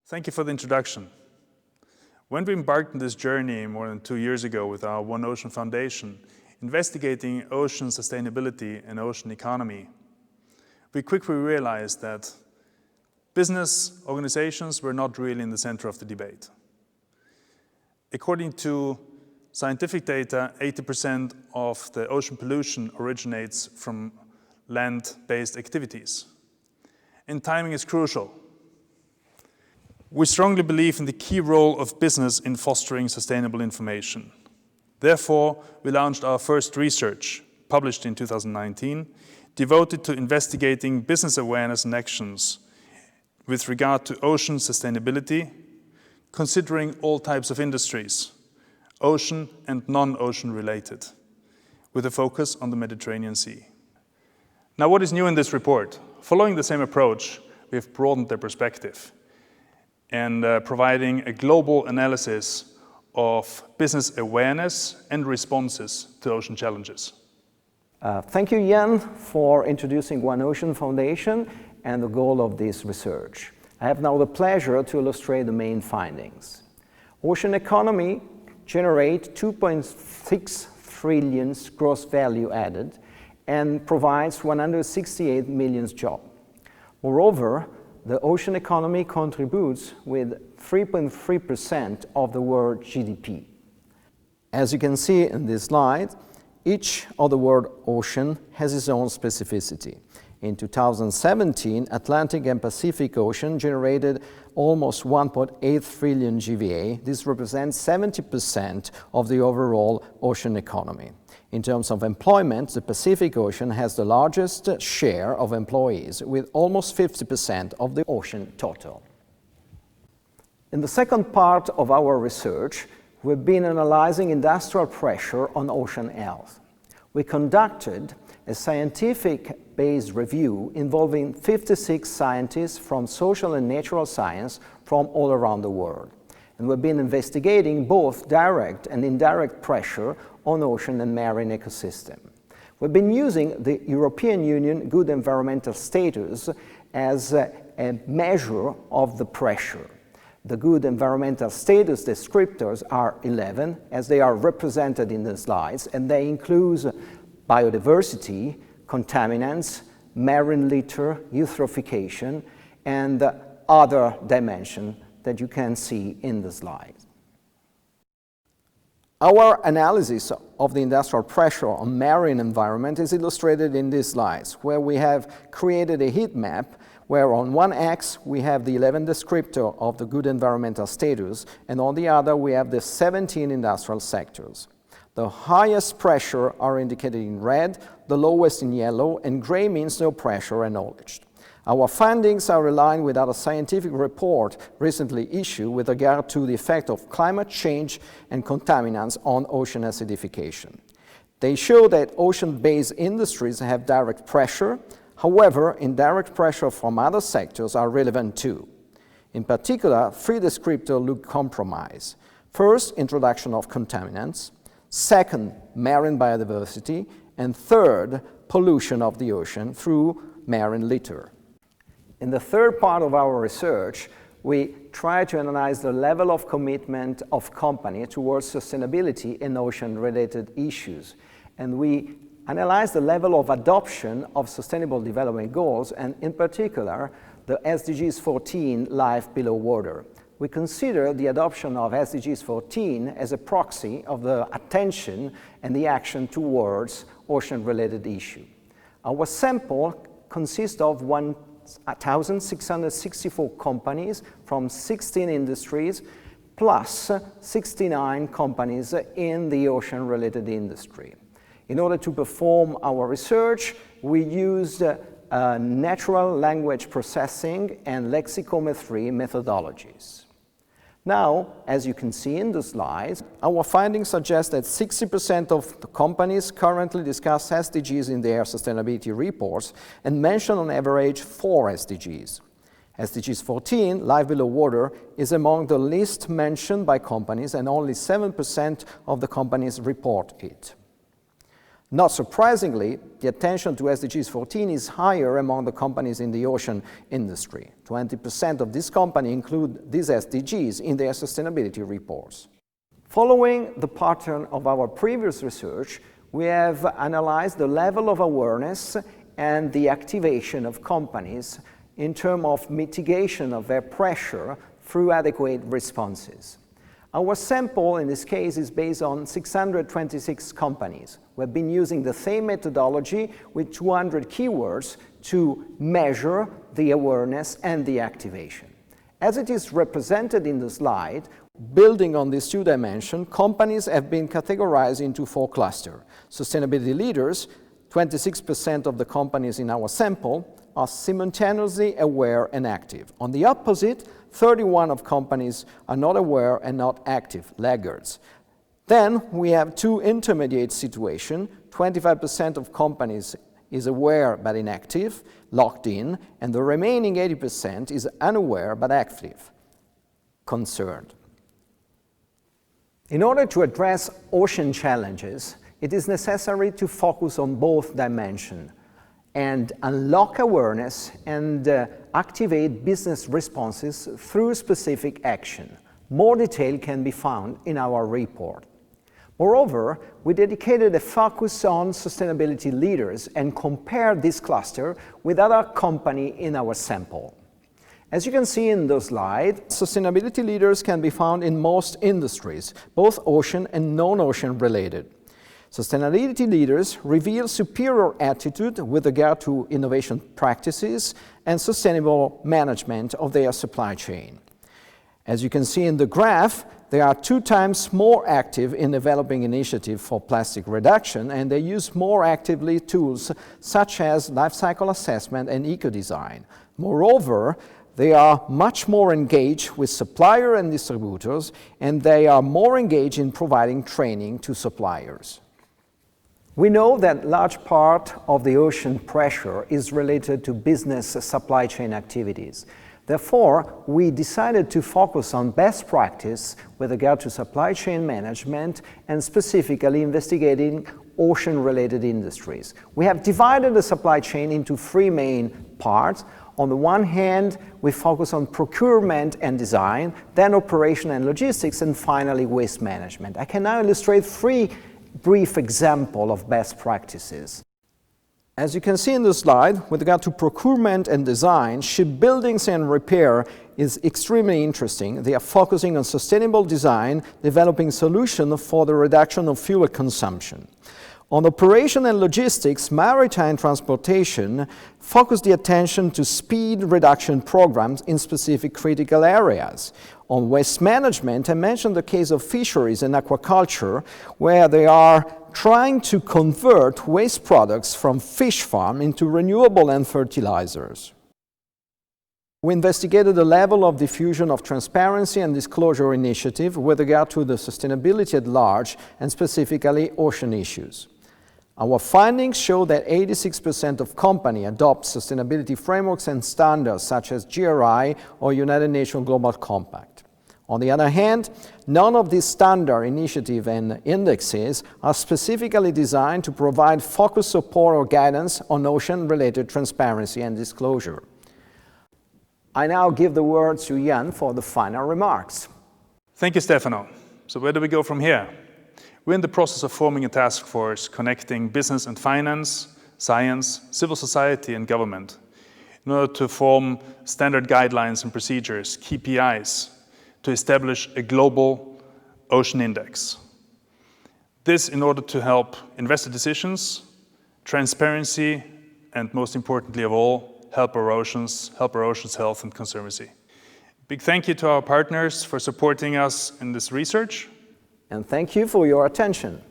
Thank you for the introduction. When we embarked on this journey more than 2 years ago with our One Ocean Foundation, investigating ocean sustainability and ocean economy, we quickly realized that business organizations were not really in the center of the debate. According to scientific data, 80% of the ocean pollution originates from land-based activities. And timing is crucial. We strongly believe in the key role of business in fostering sustainable information. Therefore, we launched our first research, published in 2019, devoted to investigating business awareness and actions with regard to ocean sustainability, considering all types of industries, ocean and non-ocean related, with a focus on the Mediterranean Sea. Now, what is new in this report? Following the same approach, we have broadened the perspective and providing a global analysis of business awareness and responses to ocean challenges. Thank you, Jan, for introducing One Ocean Foundation and the goal of this research. I have now the pleasure to illustrate the main findings. Ocean economy generates 2.6 trillion gross value added and provides 168 million jobs. Moreover, the ocean economy contributes with 3.3% of the world GDP. As you can see in this slide, each of the world ocean has its own specificity. In 2017, Atlantic and Pacific Ocean generated almost 1.8 trillion GVA. This represents 70% of the overall ocean economy. In terms of employment, the Pacific Ocean has the largest share of employees, with almost 50% of the ocean total. In the second part of our research, we've been analyzing industrial pressure on ocean health. We conducted a scientific-based review involving 56 scientists from social and natural science from all around the world. And we've been investigating both direct and indirect pressure on ocean and marine ecosystem. We've been using the European Union Good Environmental Status as a measure of the pressure. The Good Environmental Status descriptors are 11, as they are represented in the slides, and they include biodiversity, contaminants, marine litter, eutrophication, and other dimensions that you can see in the slide. Our analysis of the industrial pressure on marine environment is illustrated in these slides, where we have created a heat map where on one axis we have the 11 descriptor of the good environmental status, and on the other we have the 17 industrial sectors. The highest pressure are indicated in red, the lowest in yellow, and gray means no pressure acknowledged. Our findings are aligned with our scientific report recently issued with regard to the effect of climate change and contaminants on ocean acidification. They show that ocean-based industries have direct pressure. However, indirect pressure from other sectors are relevant too. In particular, 3 descriptors look compromised. First, introduction of contaminants. Second, marine biodiversity. And third, pollution of the ocean through marine litter. In the third part of our research, we try to analyze the level of commitment of companies towards sustainability in ocean-related issues. And we analyze the level of adoption of Sustainable Development Goals, and in particular, the SDGs 14, Life Below Water. We consider the adoption of SDGs 14 as a proxy of the attention and the action towards ocean-related issues. Our sample consists of 1,664 companies from 16 industries, plus 69 companies in the ocean-related industry. In order to perform our research, we used natural language processing and lexicometry methodologies. Now, as you can see in the slides, our findings suggest that 60% of the companies currently discuss SDGs in their sustainability reports and mention on average 4 SDGs. SDGs 14, Life Below Water, is among the least mentioned by companies, and only 7% of the companies report it. Not surprisingly, the attention to SDGs 14 is higher among the companies in the ocean industry. 20% of these companies include these SDGs in their sustainability reports. Following the pattern of our previous research, we have analyzed the level of awareness and the activation of companies in terms of mitigation of their pressure through adequate responses. Our sample in this case is based on 626 companies. We've been using the same methodology with 200 keywords to measure the awareness and the activation. As it is represented in the slide, building on these two dimensions, companies have been categorized into 4 clusters. Sustainability leaders, 26% of the companies in our sample, are simultaneously aware and active. On the opposite, 31 of companies are not aware and not active, laggards. Then we have 2 intermediate situations. 25% of companies is aware but inactive, locked in, and the remaining 80% is unaware but active, concerned. In order to address ocean challenges, it is necessary to focus on both dimensions and unlock awareness and activate business responses through specific action. More detail can be found in our report. Moreover, we dedicated a focus on sustainability leaders and compared this cluster with other companies in our sample. As you can see in the slide, sustainability leaders can be found in most industries, both ocean and non-ocean related. Sustainability leaders reveal superior attitude with regard to innovation practices and sustainable management of their supply chain. As you can see in the graph, they are 2 times more active in developing initiatives for plastic reduction, and they use more actively tools such as life cycle assessment and eco-design. Moreover, they are much more engaged with suppliers and distributors, and they are more engaged in providing training to suppliers. We know that large part of the ocean pressure is related to business supply chain activities. Therefore, we decided to focus on best practice with regard to supply chain management and specifically investigating ocean-related industries. We have divided the supply chain into 3 main parts. On the one hand, we focus on procurement and design, then operation and logistics, and finally waste management. I can now illustrate 3 brief examples of best practices. As you can see in the slide, with regard to procurement and design, shipbuildings and repair is extremely interesting. They are focusing on sustainable design, developing solutions for the reduction of fuel consumption. On operation and logistics, maritime transportation focus the attention to speed reduction programs in specific critical areas. On waste management, I mentioned the case of fisheries and aquaculture, where they are trying to convert waste products from fish farm into renewable and fertilizers. We investigated the level of diffusion of transparency and disclosure initiative with regard to the sustainability at large and specifically ocean issues. Our findings show that 86% of companies adopt sustainability frameworks and standards such as GRI or United Nations Global Compact. On the other hand, none of these standard initiatives and indexes are specifically designed to provide focused support or guidance on ocean-related transparency and disclosure. I now give the word to Jan for the final remarks. Thank you, Stefano. So where do we go from here? We're in the process of forming a task force connecting business and finance, science, civil society, and government in order to form standard guidelines and procedures, KPIs, to establish a global ocean index. This in order to help investor decisions, transparency, and most importantly of all, help our oceans' health and conservancy. Big thank you to our partners for supporting us in this research. And thank you for your attention.